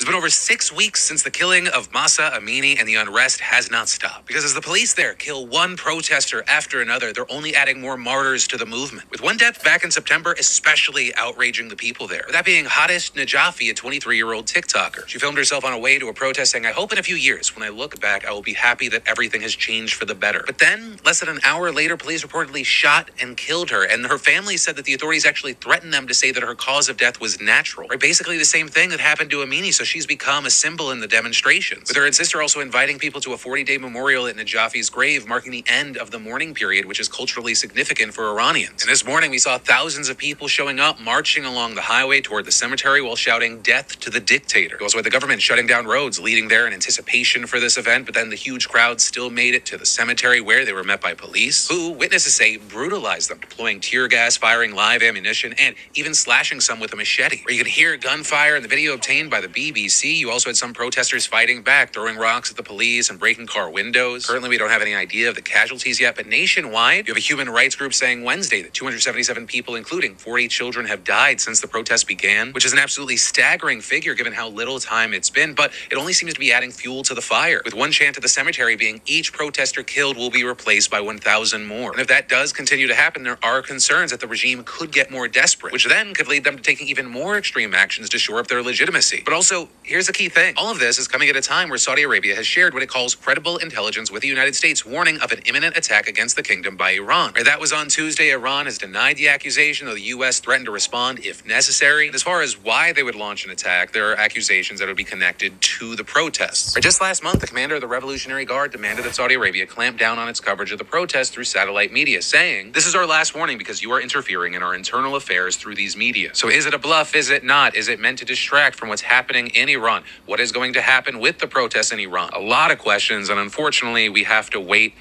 It's been over 6 weeks since the killing of Mahsa Amini, and the unrest has not stopped. Because as the police there kill one protester after another, they're only adding more martyrs to the movement. With one death back in September especially outraging the people there. That being Hadish Najafi, a 23-year-old TikToker. She filmed herself on a way to a protest saying, "I hope in a few years, when I look back, I will be happy that everything has changed for the better." But then, less than an hour later, police reportedly shot and killed her, and her family said that the authorities actually threatened them to say that her cause of death was natural. Right? Basically the same thing that happened to Amini, so she's become a symbol in the demonstrations. With her and sister also inviting people to a 40-day memorial at Najafi's grave, marking the end of the mourning period, which is culturally significant for Iranians. And this morning, we saw thousands of people showing up, marching along the highway toward the cemetery while shouting, "Death to the dictator." We also had the government shutting down roads, leading there in anticipation for this event, but then the huge crowd still made it to the cemetery, where they were met by police, who, witnesses say, brutalized them, deploying tear gas, firing live ammunition, and even slashing some with a machete. Where you could hear gunfire in the video obtained by the BBC. You also had some protesters fighting back, throwing rocks at the police and breaking car windows. Currently, we don't have any idea of the casualties yet, but nationwide, you have a human rights group saying Wednesday that 277 people, including 40 children, have died since the protest began, which is an absolutely staggering figure given how little time it's been, but it only seems to be adding fuel to the fire, with one chant at the cemetery being each protester killed will be replaced by 1,000 more. And if that does continue to happen, there are concerns that the regime could get more desperate, which then could lead them to taking even more extreme actions to shore up their legitimacy. But also, here's the key thing. All of this is coming at a time where Saudi Arabia has shared what it calls credible intelligence with the United States, warning of an imminent attack against the kingdom by Iran. Right, that was on Tuesday. Iran has denied the accusation, though the U.S. threatened to respond if necessary. And as far as why they would launch an attack, there are accusations that would be connected to the protests. Right, just last month, the commander of the Revolutionary Guard demanded that Saudi Arabia clamp down on its coverage of the protests through satellite media, saying, "This is our last warning because you are interfering in our internal affairs through these media." So is it a bluff? Is it not? Is it meant to distract from what's happening in Iran? What is going to happen with the protests in Iran? A lot of questions, and unfortunately, we have to wait